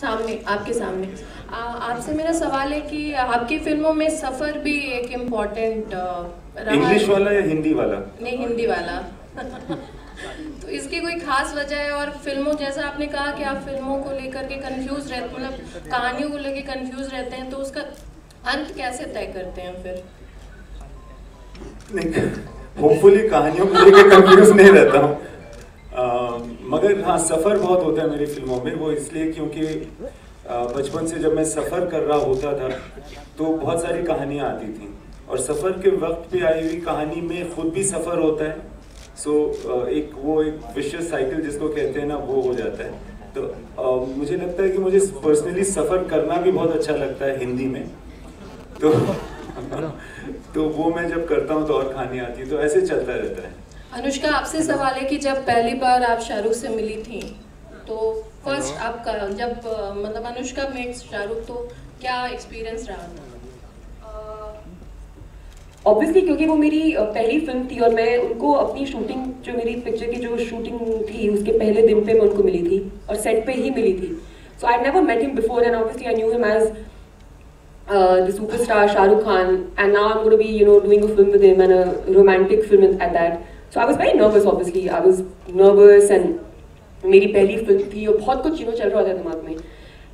सामने आपके सामने आपसे मेरा सवाल है कि आपकी फिल्मों में सफ़र भी एक इम्पॉर्टेंट रहा। इंग्लिश वाला या हिंदी वाला? नहीं, हिंदी वाला। तो इसकी कोई खास वजह है? और फिल्मों, जैसा आपने कहा कि आप फिल्मों को लेकर के कंफ्यूज रहते, मतलब कहानियों को लेकर कंफ्यूज रहते हैं, तो उसका अंत कैसे तय करते हैं फिर? नहीं, होपफुली कहानियों को लेकर कंफ्यूज नहीं रहता हूँ, मगर हाँ सफ़र बहुत होता है मेरी फिल्मों में। वो इसलिए क्योंकि बचपन से जब मैं सफ़र कर रहा होता था तो बहुत सारी कहानियाँ आती थी, और सफ़र के वक्त पे आई हुई कहानी में खुद भी सफ़र होता है। सो एक विशियस साइकिल जिसको कहते हैं ना, वो हो जाता है। तो मुझे लगता है कि मुझे पर्सनली सफ़र करना भी बहुत अच्छा लगता है हिंदी में, तो वो मैं जब करता हूँ तो और कहानी आती है, तो ऐसे चलता रहता है। अनुष्का, आपसे सवाल है कि जब पहली बार आप शाहरुख से मिली थी, तो फर्स्ट आपका जब मतलब अनुष्का मेट्स शाहरुख, तो क्या एक्सपीरियंस रहा था? ऑब्वियसली क्योंकि वो मेरी पहली फिल्म थी और मैं उनको अपनी शूटिंग, जो मेरी पिक्चर की जो शूटिंग थी उसके पहले दिन पे मैं उनको मिली थी और सेट पे ही मिली थी। So I never met him before and obviously I knew him as the superstar Shah Rukh Khan, and now I'm going to be, you know, doing a film with him and a romantic film at that. So I was very nervous. Obviously, I was nervous, and मेरी पहली film थी और बहुत कुछ चल रहा था दिमाग में.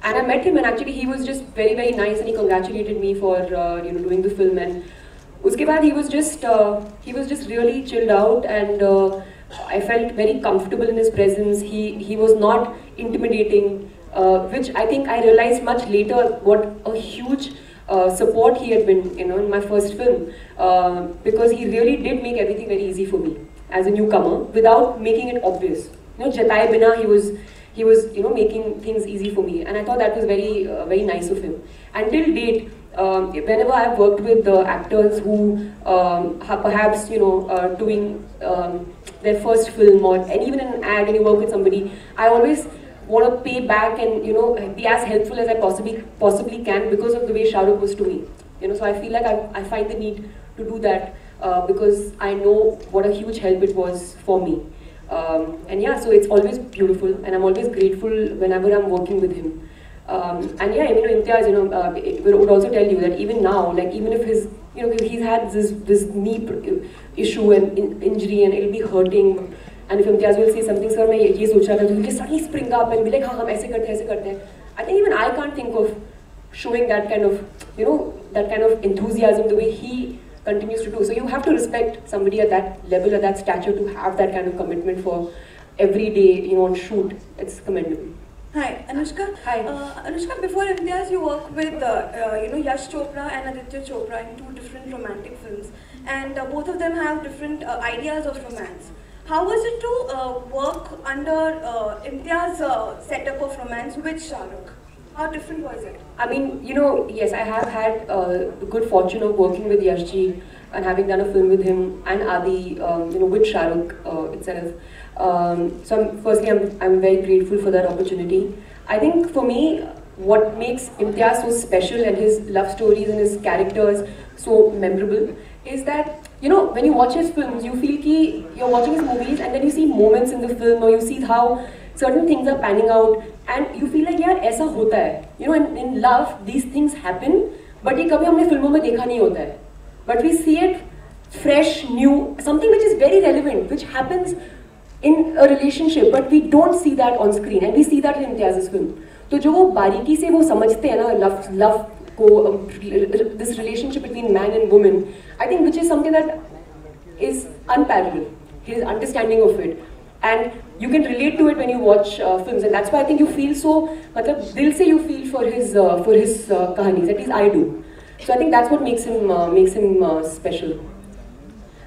And I met him, and actually he was just very very nice, and he congratulated me for doing the film. And उसके बाद he was just really chilled out, and I felt very comfortable in his presence. He was not intimidating, which I think I realized much later what a huge support he had been, in my first film, because he really did make everything very easy for me as a newcomer without making it obvious. Jataye bina he was making things easy for me, and I thought that was very very nice of him. And till date, whenever I've worked with actors who perhaps doing their first film, and even in an ad, and you work with somebody, I always want to pay back and be as helpful as I possibly can because of the way Shah Rukh was to me. So I feel like I find the need to do that because I know what a huge help it was for me. And yeah, so it's always beautiful, and I'm always grateful whenever I'm working with him. And yeah, Imtiaz, would also tell you that even now, like even if he's had this knee issue and injury and it'll be hurting. And if Imtiaz will say something, sir, मैं ये सोच रहा था, तो he'll suddenly spring up and be like, हाँ हम ऐसे करते हैं. I think even I can't think of showing that kind of enthusiasm the way he continues to do. So you have to respect somebody at that level, at that stature, to have that kind of commitment for every day, on shoot. It's commendable. Hi, Anushka. Hi. Anushka, before Imtiaz, you worked with Yash Chopra and Aditya Chopra in 2 different romantic films, and both of them have different ideas of romance. How was it to work under Imtiaz's setup of romance with Shah Rukh? How different was it? I mean, yes, I have had the good fortune of working with Yash ji and having done a film with him and Adi, with Shah Rukh itself. So firstly, I'm very grateful for that opportunity. I think for me, what makes Imtiaz so special and his love stories and his characters so memorable is that when you watch his films, you feel ki you're watching his movies, and then you see moments in the film, or you see how certain things are panning out, and you feel like yaar aisa hota hai. In love these things happen, but ye kabhi humne filmon mein dekha nahi hota hai, but we see it fresh, new, something which is very relevant, which happens in a relationship, but we don't see that on screen, and we see that in Imtiaz's film. तो जो वो बारीकी से वो समझते हैं ना love को, this relationship between man and woman, I think which is something that is unparalleled, his understanding of it, and you can relate to it when you watch films, and that's why I think you feel so, matlab dil se you feel for his kahanis, at least I do. So I think that's what makes him special.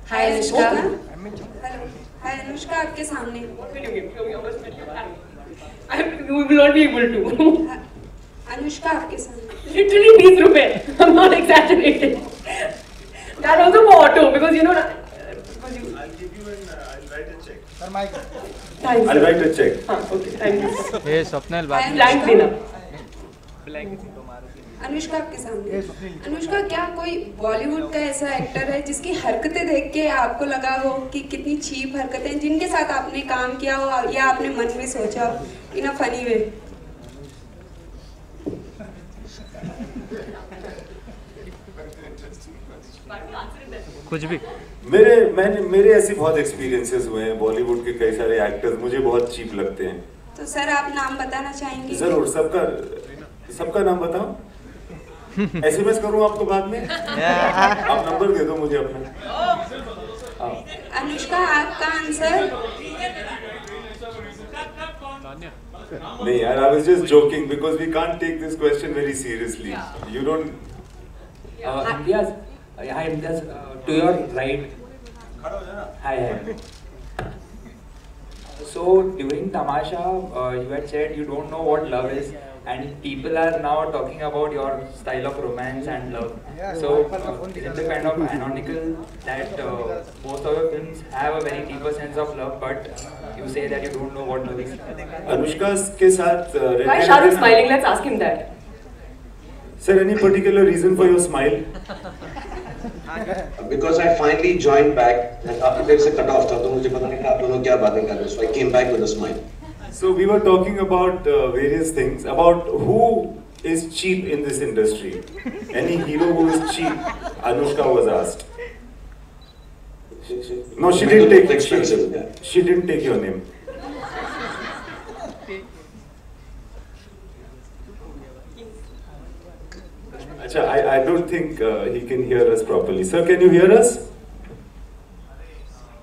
Hi Anushka. Hello. Hi Anushka, आपके सामने. You will not be able to. Anushka, आपके सामने. Literally 20 रुपए. I'm not exaggerating. That also for auto, because I'll give you I'll write a check. Sir, Mike. Thanks. I'll write a check. हाँ, okay, thank you. Hey, Swapnil बात. Blank देना. अनुष्का आपके सामने. अनुष्का, क्या कोई बॉलीवुड का ऐसा एक्टर है जिसकी हरकतें देख के आपको लगा हो कि कितनी चीप हरकतें, जिनके साथ आपने काम किया हो या आपने मन में सोचा हो इन अ फनी वे? कुछ भी मेरे ऐसे बहुत एक्सपीरियंसेस हुए हैं। बॉलीवुड के कई सारे एक्टर्स मुझे बहुत चीप लगते हैं। तो सर आप नाम बताना चाहेंगे? जरूर, सबका नाम बताओ। एसएमएस करूं आपको बाद में? आप नंबर दे दो मुझे अपना। अनुष्का, आपका आंसर? नहीं यार, I was just joking because we can't take this question very seriously. You don't. Imtiaz, hi Imtiaz, to your right. Hi. So during Tamasha, you had said you don't know what love is, and people are now talking about your style of romance and love. So is it kind of ironical that most of your films have a very deeper sense of love, but you say that you don't know what love is? Anushka के साथ Why is Shahrukh smiling? Let's ask him that. Sir, any particular reason for your smile? Because I finally joined back and काफी देर से cut off था, तो मुझे पता नहीं था आप दोनों क्या बातें कर रहे हैं. So I came back with a smile. So we were talking about various things, about who is cheap in this industry. Any hero who is cheap? Anushka was asked. No, she didn't take expensive. She didn't take your name. Acha, I don't think he can hear us properly. Sir, can you hear us?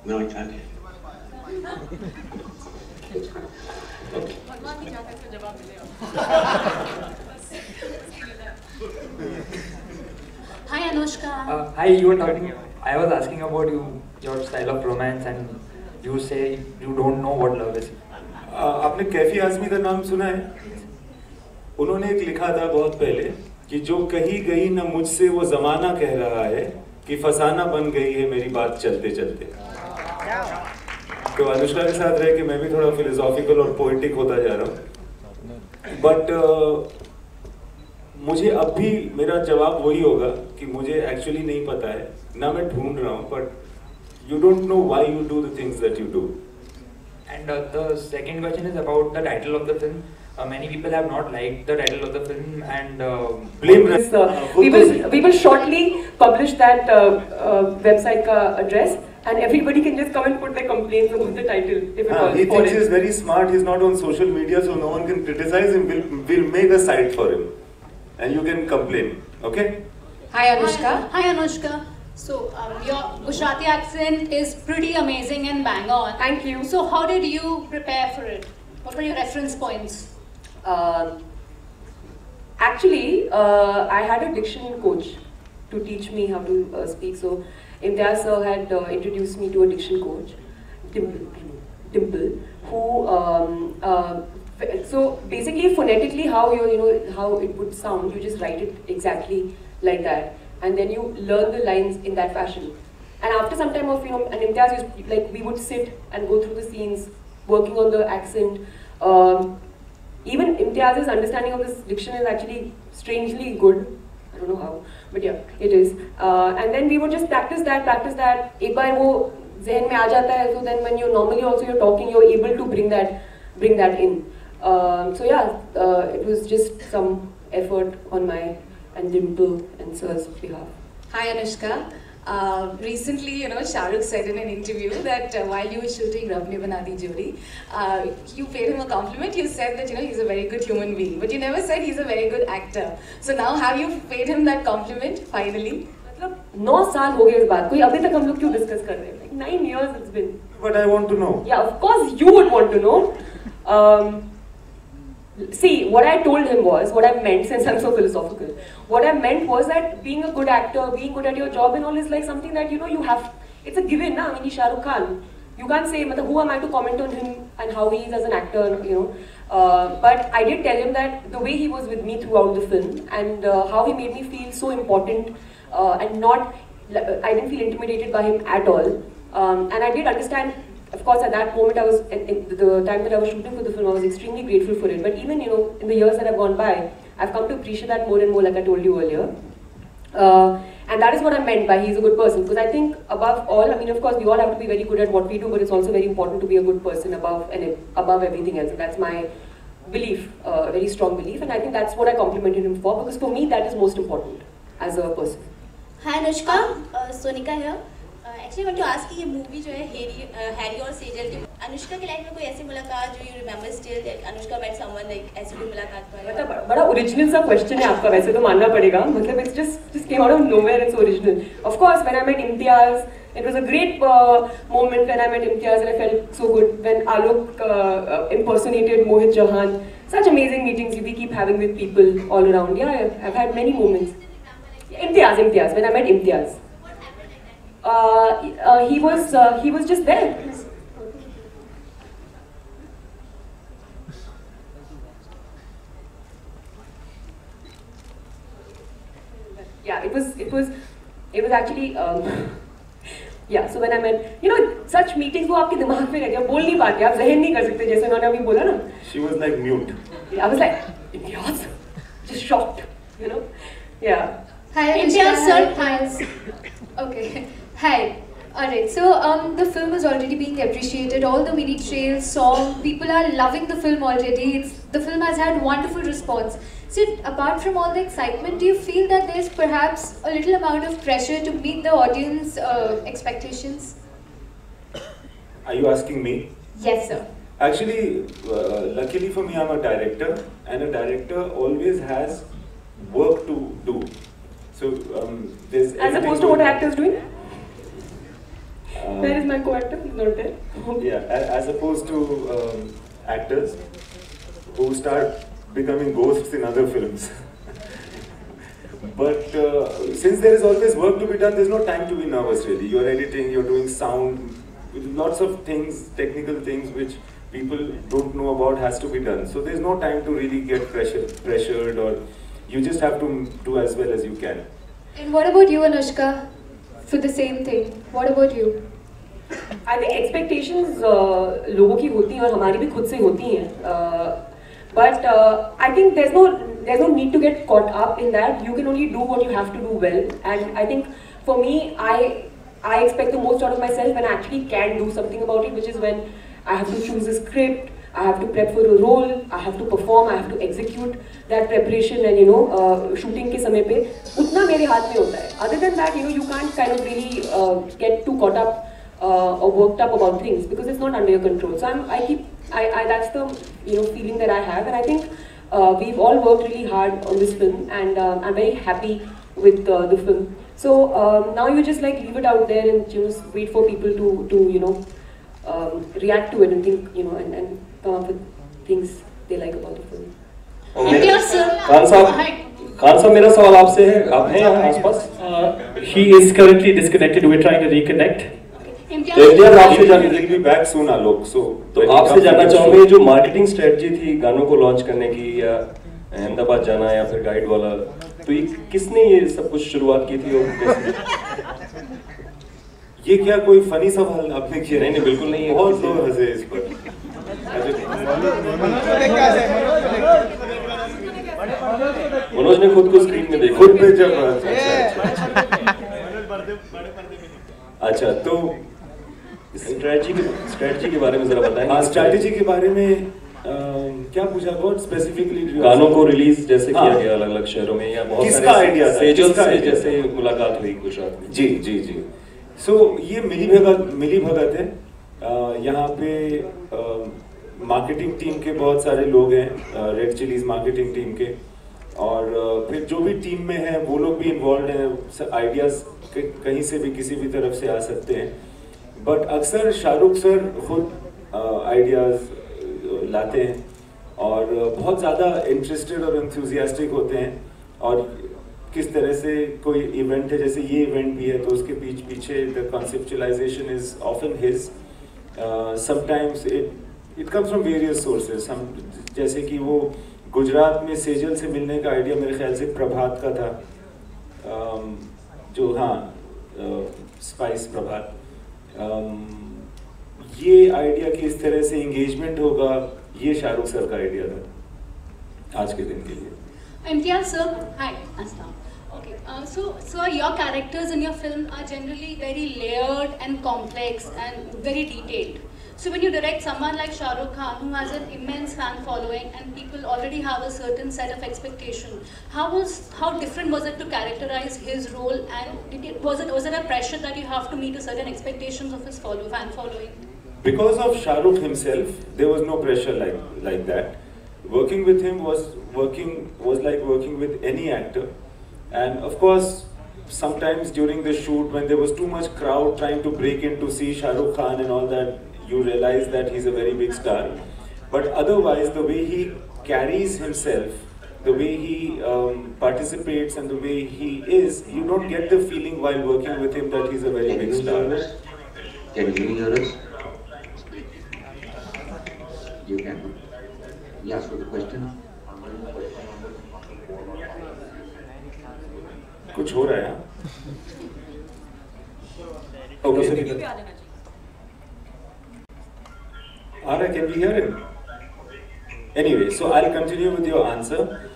No, I can't. Hi Anushka. Hi, you were talking. I was asking about your style of romance, and you say you don't know what love is. आपने कैफी आजमी का नाम सुना है? उन्होंने एक लिखा था बहुत पहले कि जो कही गई न मुझसे वो जमाना कह रहा है कि फसाना बन गई है मेरी बात चलते चलते। तो अनुष्का के साथ रह के मैं भी थोड़ा फिलोसॉफिकल और पोएटिक होता जा रहा हूँ। बट मुझे अब भी मेरा जवाब वही होगा कि मुझे एक्चुअली नहीं पता है, ना मैं ढूंढ रहा हूँ, but you don't know why you do the things that you do. And the second question is about the title of the film. Many people have not liked the title of the film, and blame we will shortly publish that website ka address, and everybody can just come and put their complaints on the title if it he thinks he's very smart. He's not on social media, so no one can criticize him. We'll make a site for him, and you can complain. Okay? Hi Anushka. Hi Anushka. So your Gujarati accent is pretty amazing and bang on. Thank you. So how did you prepare for it? What were your reference points? Actually, I had a diction coach to teach me how to speak. So Imtiaz sir had introduced me to a diction coach, Dimple, who so basically phonetically how how it would sound, you just write it exactly like that, and then you learn the lines in that fashion. And after some time of and Imtiaz used, like, we would sit and go through the scenes, working on the accent. Even Imtiaz's understanding of this diction is actually strangely good. I don't know how, but yeah, it is. And then we would just practice that. एक बार वो ज़हन में आ जाता है, so then when you're talking, you're able to bring that in. So yeah, it was just some effort on my and Dimple and Sir's behalf. Hi Anushka. Recently, Shah Rukh said in an interview that while you were shooting Rab Ne Bana Di Jodi, you paid him a compliment. You said that he's a very good human being, but you never said he's a very good actor. So now, have you paid him that compliment finally? मतलब 9 साल हो गए इस बात को, अभी तक हम लोग क्यों डिस्कस कर रहे हैं? Like 9 years it's been. But I want to know. Yeah, of course you would want to know. See, what I told him was, what I meant, since I'm so philosophical, what I meant was that being a good actor, being good at your job and all is like something that, you have, it's a given, na? I mean, he's Shah Rukh Khan. You can't say, who am I to comment on him and how he is as an actor, But I did tell him that the way he was with me throughout the film and how he made me feel so important and I didn't feel intimidated by him at all. And I did understand. Of course, at that moment, the time that I was shooting for the film, I was extremely grateful for it. But even, in the years that have gone by, I've come to appreciate that more and more, like I told you earlier. And that is what I meant by he's a good person. Because I think, above all, I mean, of course, we all have to be very good at what we do, but it's also very important to be a good person above everything else. And that's my belief, a very strong belief. And I think that's what I complimented him for, because for me, that is most important as a person. Hi Anushka, Sonika here. Actually, I want to ask कि ये movie जो है Harry और सेजल की, अनुष्का की life में कोई ऐसी मुलाकात जो you remember still that Anushka met someone like ऐसी कोई मुलाकात हुआ है? मतलब बड़ा ओरिजिनल सा क्वेश्चन है आपका, वैसे तो मानना पड़ेगा, मतलब it's just came out of nowhere, it's original. Of course, when I met Imtiaz, it was a great moment when I met Imtiaz and I felt so good when Alok impersonated Mohit Chauhan. Such amazing meetings we keep having with people all around. Yeah, I've had many moments. Imtiaz, when I met Imtiaz. He was just there. Yeah, it was actually yeah. So when I met, you know, such meetings वो आपके दिमाग में रहते हैं, बोल नहीं पाते, आप ज़हन नहीं कर सकते, जैसे उन्होंने अभी बोला ना. She was like mute. I was like, Imtiaz, just shocked, you know. Yeah. Hi, Imtiaz sir. Hi. Okay. Hi. Alright, so the film is already being appreciated. All the mini trails, song, people are loving the film already. The film has had wonderful response. So apart from all the excitement, do you feel that there's perhaps a little amount of pressure to meet the audience expectations? Are you asking me? Yes, sir. Actually, luckily for me, I'm a director, and a director always has work to do. So there's as opposed to what actors doing. Where is my co-actor? He's not there. Yeah, as opposed to actors who start becoming ghosts in other films. But since there is always work to be done, there's no time to be nervous really. You're editing, you're doing sound, lots of things, technical things which people don't know about has to be done. So there's no time to really get pressured, or you just have to do as well as you can. And what about you, Anushka? For the same thing, what about you? I think expectations लोगों की होती हैं और हमारी भी खुद से होती हैं. But I think there's no need to get caught up in that. You can only do what you have to do well. And I think for me, I expect the most out of myself when I actually can do something about it, which is when I have to choose a script, I have to prep for a role, I have to perform, I have to execute that preparation, and you know, shooting के समय पे उतना मेरे हाथ में होता है. Other than that, you know, you can't kind of really get too caught up or worked up about things because it's not under your control. So that's the feeling that I have, and I think we've all worked really hard on this film, and I'm very happy with the film. So now you just like leave it out there and just wait for people to react to it and think, and come up with things they like about the film. Khan साहब मेरा सवाल आपसे है, आप हैं यहाँ आसपास? He is currently disconnected. We're trying to reconnect. तो आपसे जानना will be back soon, Alok. तो आपसे जानना चाहूँगा जो मार्केटिंग स्ट्रेटजी थी गानों को लॉन्च करने की, या अहमदाबाद जाना या फिर गाइड वाला, तो ये किसने ये सब कुछ शुरुआत की थी और कैसे? ये क्या कोई फनी सवाल आपने किया? नहीं बिल्कुल नहीं है, बहुत लोग हंसे इस पर. मनोज ने खुद को स्क्रीन में देखा, खुद पे जब अच्छा तो स्ट्रेटजी के बारे में जरा बताएं. हाँ, स्ट्रेटजी के बारे में क्या पूछा? बहुत स्पेसिफिकली गानों को रिलीज जैसे किया गया अलग अलग शहरों में, या बहुत किसका आइडिया था? सेजल से जैसे मुलाकात हुई गुजरात में. जी जी जी. सो ये मिली भगत है. यहाँ पे मार्केटिंग टीम के बहुत सारे लोग हैं, रेड चिलीज मार्केटिंग टीम के, और फिर जो भी टीम में है वो लोग भी इन्वॉल्व हैं. आइडियाज कहीं से भी किसी भी तरफ से आ सकते हैं, बट अक्सर शाहरुख सर खुद आइडियाज लाते हैं और बहुत ज़्यादा इंटरेस्टेड और एंथुजियास्टिक होते हैं. और किस तरह से कोई इवेंट है, जैसे ये इवेंट भी है, तो उसके पीछे the conceptualisation is often his. Sometimes it comes from various sources. हम जैसे कि वो गुजरात में सेजल से मिलने का आइडिया मेरे ख्याल से प्रभात का था, जो स्पाइस प्रभात. ये आइडिया कि इस तरह से एंगेजमेंट होगा, ये शाहरुख सर का आइडिया था आज के दिन के लिए. Imtiaz sir, hi. Okay, so your characters in your film are generally very layered and complex and very detailed. So when you direct someone like Shah Rukh Khan, who has an immense fan following and people already have a certain set of expectation, how different was it to characterize his role, and was it a pressure that you have to meet a certain expectations of his fan following? Because of Shah Rukh himself, there was no pressure like that. Working with him was like working with any actor, and of course, sometimes during the shoot when there was too much crowd trying to break in to see Shah Rukh Khan and all that, you realize that he's a very big star. But otherwise, the way he carries himself, the way he participates and the way he is, you don't get the feeling while working with him that he's a very big star. Can you hear us? You can. Yes, for the question. कुछ हो रहा है? Okay. Ara, can we hear him? Anyway, so I'll continue with your answer.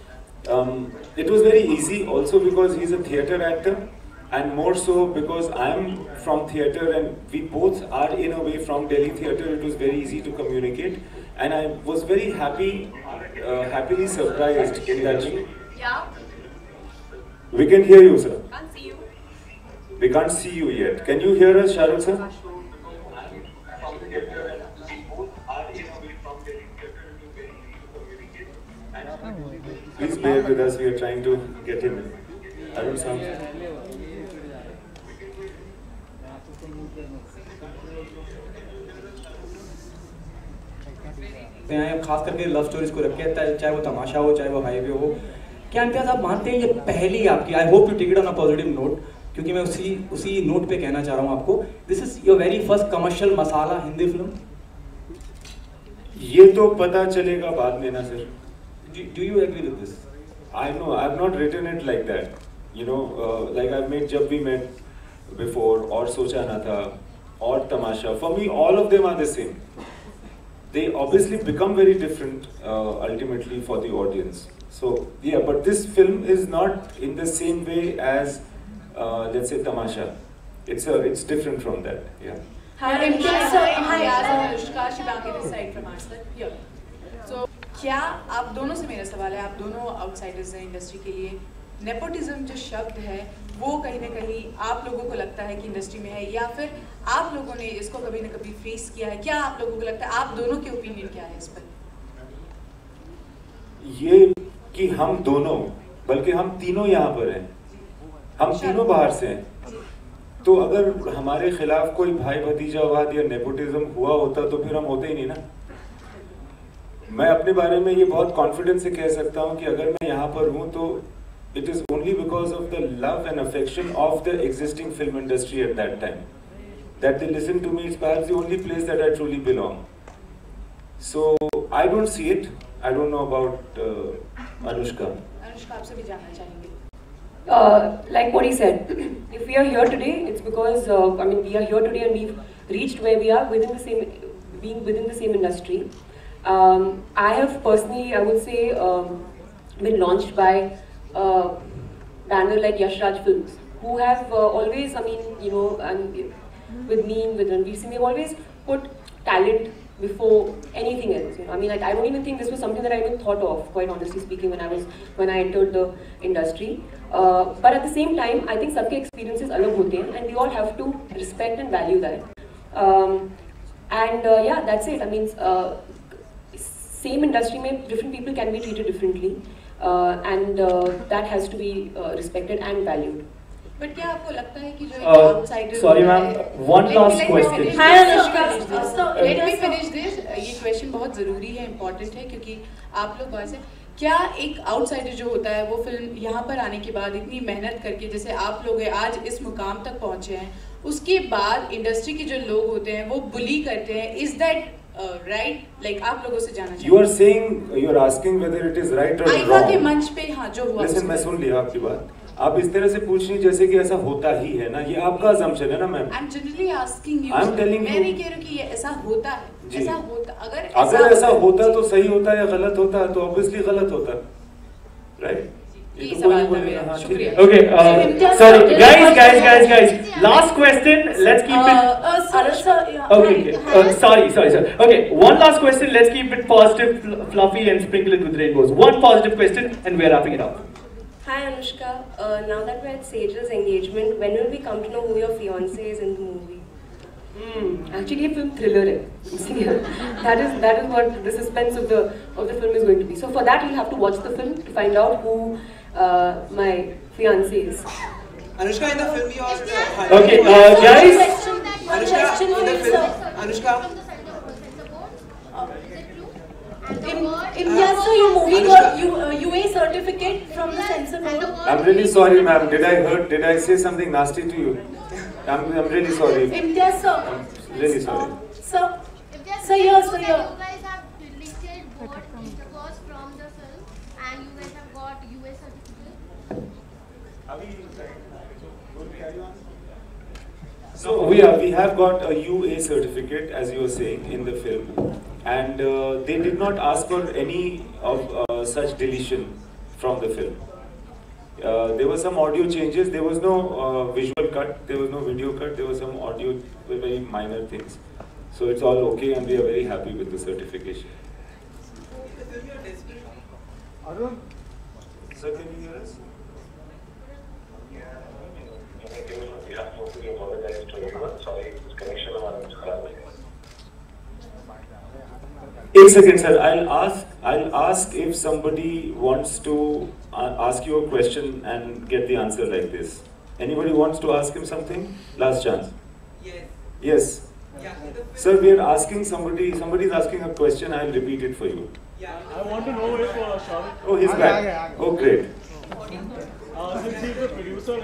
It was very easy also because he's a theatre actor, and more so because I'm from theatre and we both are in a way from Delhi theatre. It was very easy to communicate, and I was very happily surprised in that. Yeah. We can hear you, sir. Can't see you. We can't see you yet. Can you hear us, Shah Rukh sir? Please bear with us. We are trying to get him in. Arun Sam. खास करके love stories को रखे, चाहे वो तमाशा हो चाहे वो highway हो। क्या इम्तियाज आप मानते हैं ये पहली आपकी, I hope you take it on a positive note, क्योंकि मैं उसी नोट पे कहना चाह रहा हूँ आपको, this is your very first commercial masala Hindi film? ये तो पता चलेगा बाद में ना sir. Do you agree with this? I know, I've not written it like that. You know, like I've made Jab We Met before, or Socha Na Tha, or Tamasha. For me, all of them are the same. They obviously become very different ultimately for the audience. So yeah, but this film is not in the same way as let's say Tamasha. It's different from that. Yeah. Hi, Anushka, Shivangi this side from our side. Here. So क्या आप दोनों से मेरा सवाल है, आप दोनों outsiders हैं इंडस्ट्री के लिए, नेपोटिज्म जो शब्द है वो कहीं ना कहीं आप लोगों को लगता है कि इंडस्ट्री में है, या फिर आप लोगों ने इसको कभी ना कभी फेस किया है? क्या आप लोगों को लगता है, आप दोनों के ओपिनियन क्या है इस पर? ये कि हम दोनों, बल्कि हम तीनों यहाँ पर हैं, हम तीनों बाहर से हैं, तो अगर हमारे खिलाफ कोई भाई भतीजावाद या नेपोटिज्म हुआ होता तो फिर हम होते ही नहीं ना। मैं अपने बारे में ये बहुत कॉन्फिडेंस से कह सकता हूँ कि अगर मैं यहाँ पर हूँ तो it is only because of the love and affection of the existing film industry at that time that they listen to me. It's perhaps the only place that I truly belong. So I don't see it. I don't know about Anushka. Anushka, आपसे भी जानना चाहेंगे। Like what he said, if we are here today, it's because I mean we are here today and we've reached where we are being within the same industry. I have personally, I would say, been launched by banner like Yash Raj Films, who have always, I mean, you know, and with me, with Ranveer Singh, they've always put talent before anything else. You know, I mean, like, I don't even think this was something that I even thought of, quite honestly speaking, when I entered the industry. But at the same time, I think सबके experiences अलग होते हैं, and we all have to respect and value that. And yeah, that's it. I mean. Same industry में different people can be treated differently, and that has to be respected and valued. But क्या आपको लगता है कि जो outsiders? Sorry ma'am, one last question. Hi Anushka. So let me finish this. ये question बहुत ज़रूरी है, important है, क्योंकि आप लोग वहाँ से क्या एक आउटसाइडर जो होता है वो फिल्म यहाँ पर आने के बाद इतनी मेहनत करके, जैसे आप लोग आज इस मुकाम तक पहुँचे हैं, उसके बाद इंडस्ट्री के जो लोग होते हैं वो बुली करते हैं, is that right? Like आप लोगों से जानना चाहिए। You are saying, you are asking whether it is right or wrong. IIFA के मंच पे हाँ जो हुआ। Listen, मैं सुन लिया आपकी बात। आप इस तरह से पूछ रही जैसे कि ऐसा होता ही है ना, ये आपका assumption है ना ma'am. I'm generally asking you. I'm telling you. मैं नहीं कह रही कि ये ऐसा होता है। ऐसा होता, अगर ऐसा होता तो सही होता या गलत होता, तो obviously गलत होता, right? ये सवाल था मेरा, शुक्रिया। Okay, sorry, guys. Last question. Let's keep it. Okay. Sorry. Okay, one last question. Let's keep it positive, fluffy, and sprinkle it with rainbows. One positive question, and we're wrapping it up. Hi Anushka, now that we're at Sajal's engagement, when will we come to know who your fiance is in the movie? Actually, a film thriller. that is what the suspense of the film is going to be. So for that, you'll have to watch the film to find out who my fiance is. Anushka, in the film, you are. Okay, guys. Anushka. So your movie got UA certificate from the censor board. I'm really sorry, ma'am. Did I say something nasty to you? I'm really sorry. Imtiaz, sir. I'm really sorry. So you guys have listed what it was from the film, and you guys have got UA certificate. So we have got a UA certificate, as you were saying, in the film, and they did not ask for any of such deletion from the film. There were some audio changes. There was no visual cut. There was no video cut. There was some audio, very minor things. So it's all okay, and we are very happy with the certification. Arun, sir, can you hear us? One second, sir. I'll ask if somebody wants to ask you a question and get the answer like this. Anybody wants to ask him something? Last chance. Yes. Sir, we are asking somebody's asking a question. I'll repeat it for you. I want to know if Shahrukh. Oh, he's back. Oh, great. Since he's the producer,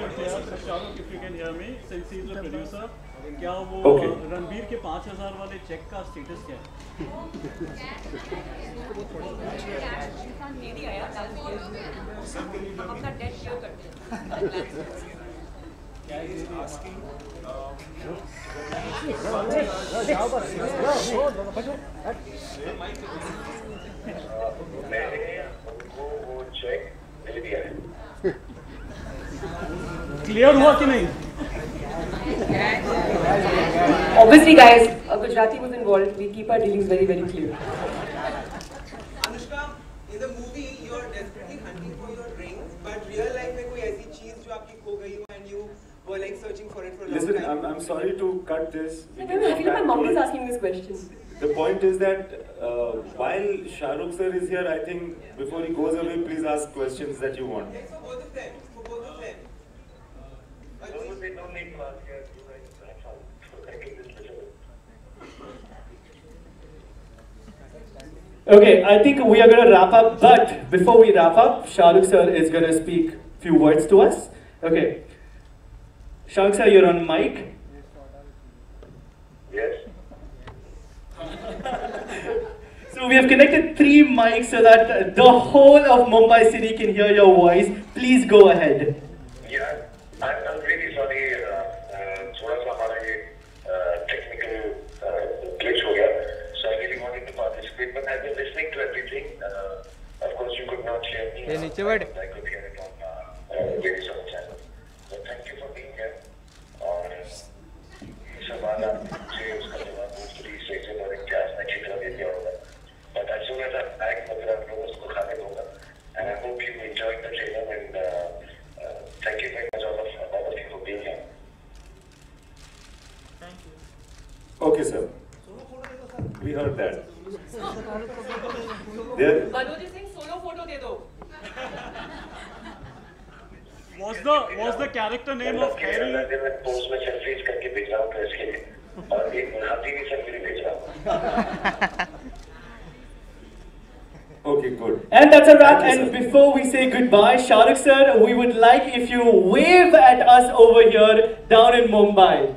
Shahrukh, if you can hear me, since he's the producer, क्या वो रणबीर के 5000 वाले check का status क्या है? Clear हुआ कि नहीं? Obviously, guys, Gujarati was involved. We keep our dealings very, very clear. Anushka, in the movie, you are desperately hunting for your ring, but real life में कोई ऐसी चीज जो आपकी खो गई हो and you were like searching for it for a long time. Listen, I'm sorry to cut this. I feel like my mom is asking this question. The point is that while Shahrukh sir is here, I think before he goes away, please ask questions that you want. For both of them. Okay, I think we are going to wrap up, but before we wrap up, Shahrukh sir is going to speak a few words to us. Okay. Shahrukh sir, you're on mic. Yes. So we have connected 3 mics so that the whole of Mumbai city can hear your voice. Please go ahead. Yeah, I'm really sorry. थोड़ा सा हमारा ये technical glitch हो गया. So I really wanted to participate, but I've been listening to everything. Of course, you could not hear me. I could hear it on various other channels. So thank you for being here. और सवाल आपसे उसका जवाब hopefully सही से और इम्तियाज ने अच्छी तरह दे दिया होगा. But as soon as I'm back, मैं आप लोगों को खाने दूँगा. And I hope you enjoyed the trailer and thank you very much all of you for being here. Okay, sir. We heard that. Manoj is saying solo photo de do. Was the character name of Harry? मैं post में selfies करके भेज रहा हूँ press के लिए और एक हाथी की सेल्फी भेज रहा हूँ. Okay, good. And that's a wrap. And before we say goodbye, Shahrukh sir, we would like if you wave at us over here down in Mumbai.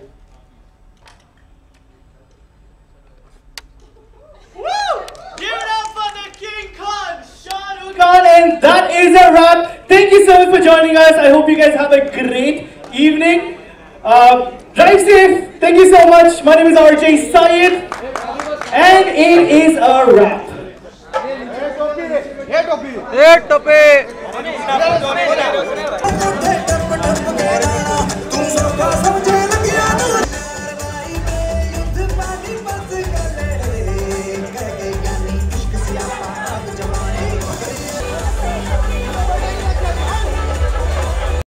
Give it up for the King Khan, Shahrukh Khan, and that is a wrap. Thank you so much for joining us. I hope you guys have a great evening. Drive safe. Thank you so much. My name is RJ Syed, and it is a wrap. Hey, Topi!